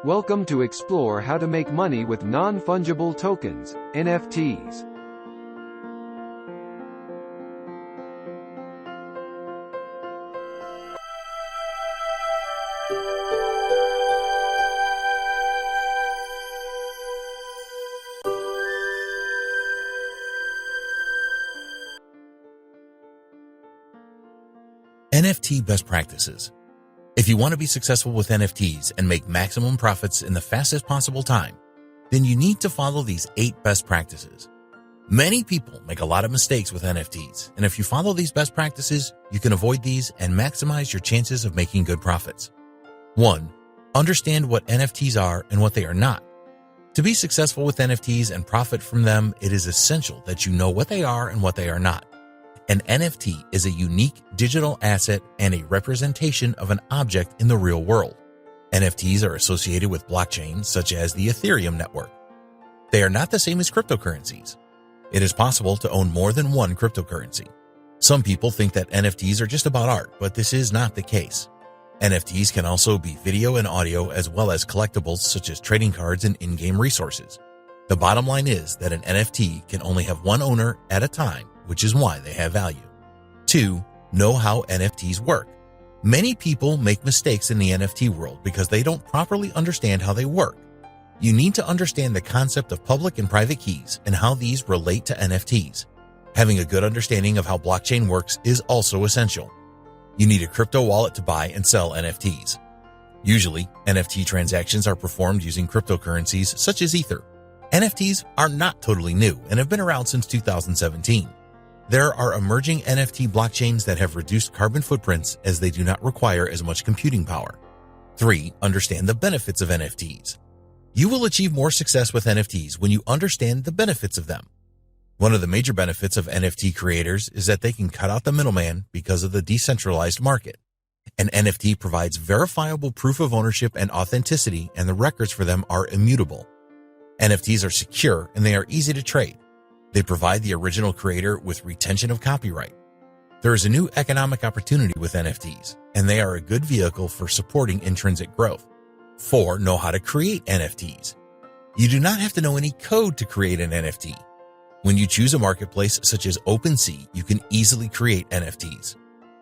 Welcome to explore how to make money with non-fungible tokens, NFTs. NFT best practices. If you want to be successful with NFTs and make maximum profits in the fastest possible time, then you need to follow these 8 best practices. Many people make a lot of mistakes with NFTs, and if you follow these best practices, you can avoid these and maximize your chances of making good profits. 1. Understand what NFTs are and what they are not. To be successful with NFTs and profit from them, it is essential that you know what they are and what they are not. An NFT is a unique digital asset and a representation of an object in the real world. NFTs are associated with blockchains such as the Ethereum network. They are not the same as cryptocurrencies. It is possible to own more than one cryptocurrency. Some people think that NFTs are just about art, but this is not the case. NFTs can also be video and audio as well as collectibles such as trading cards and in-game resources. The bottom line is that an NFT can only have one owner at a time, which is why they have value. 2. Know how NFTs work. Many people make mistakes in the NFT world because they don't properly understand how they work. You need to understand the concept of public and private keys and how these relate to NFTs. Having a good understanding of how blockchain works is also essential. You need a crypto wallet to buy and sell NFTs. Usually, NFT transactions are performed using cryptocurrencies such as Ether. NFTs are not totally new and have been around since 2017. There are emerging NFT blockchains that have reduced carbon footprints as they do not require as much computing power. 3. Understand the benefits of NFTs. You will achieve more success with NFTs when you understand the benefits of them. One of the major benefits of NFT creators is that they can cut out the middleman because of the decentralized market. An NFT provides verifiable proof of ownership and authenticity, and the records for them are immutable. NFTs are secure and they are easy to trade. They provide the original creator with retention of copyright. There is a new economic opportunity with NFTs, and they are a good vehicle for supporting intrinsic growth. 4. Know how to create NFTs. You do not have to know any code to create an NFT. When you choose a marketplace such as OpenSea, you can easily create NFTs.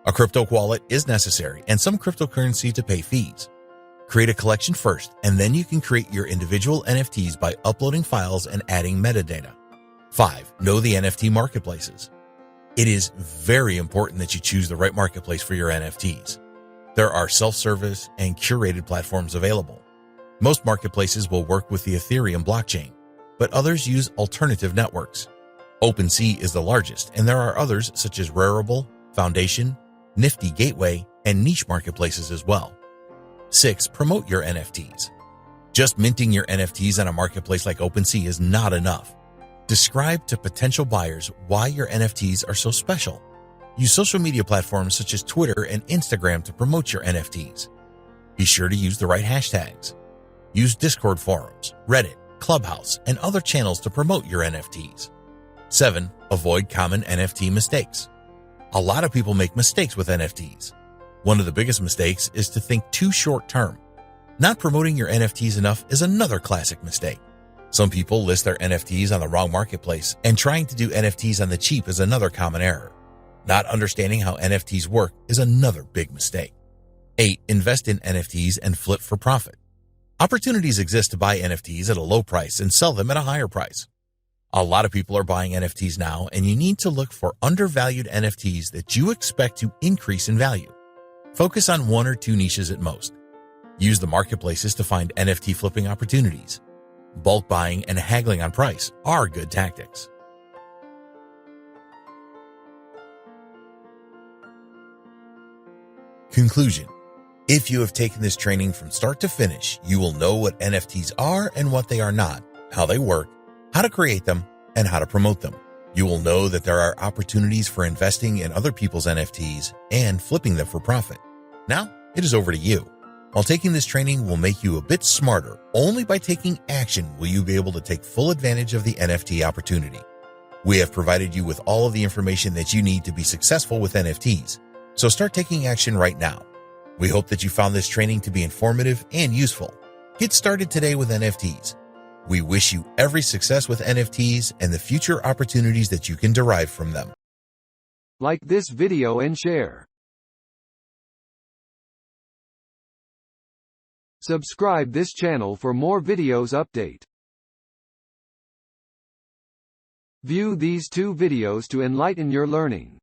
A crypto wallet is necessary and some cryptocurrency to pay fees. Create a collection first, and then you can create your individual NFTs by uploading files and adding metadata. 5. Know the NFT Marketplaces. It is very important that you choose the right marketplace for your NFTs. There are self-service and curated platforms available. Most marketplaces will work with the Ethereum blockchain, but others use alternative networks. OpenSea is the largest, and there are others such as Rarible, Foundation, Nifty Gateway, and niche marketplaces as well. 6. Promote your NFTs. Just minting your NFTs on a marketplace like OpenSea is not enough. Describe to potential buyers why your NFTs are so special. Use social media platforms such as Twitter and Instagram to promote your NFTs. Be sure to use the right hashtags. Use Discord forums, Reddit, Clubhouse, and other channels to promote your NFTs. 7. Avoid common NFT mistakes. A lot of people make mistakes with NFTs. One of the biggest mistakes is to think too short term. Not promoting your NFTs enough is another classic mistake. Some people list their NFTs on the wrong marketplace, and trying to do NFTs on the cheap is another common error. Not understanding how NFTs work is another big mistake. 8. Invest in NFTs and flip for profit. Opportunities exist to buy NFTs at a low price and sell them at a higher price. A lot of people are buying NFTs now, and you need to look for undervalued NFTs that you expect to increase in value. Focus on 1 or 2 niches at most. Use the marketplaces to find NFT flipping opportunities. Bulk buying and haggling on price are good tactics. Conclusion. If you have taken this training from start to finish, you will know what NFTs are and what they are not, how they work, how to create them, and how to promote them. You will know that there are opportunities for investing in other people's NFTs and flipping them for profit. Now, it is over to you. While taking this training will make you a bit smarter, only by taking action will you be able to take full advantage of the NFT opportunity. We have provided you with all of the information that you need to be successful with NFTs, so start taking action right now. We hope that you found this training to be informative and useful. Get started today with NFTs. We wish you every success with NFTs and the future opportunities that you can derive from them. Like this video and share. Subscribe this channel for more videos update. View these 2 videos to enlighten your learning.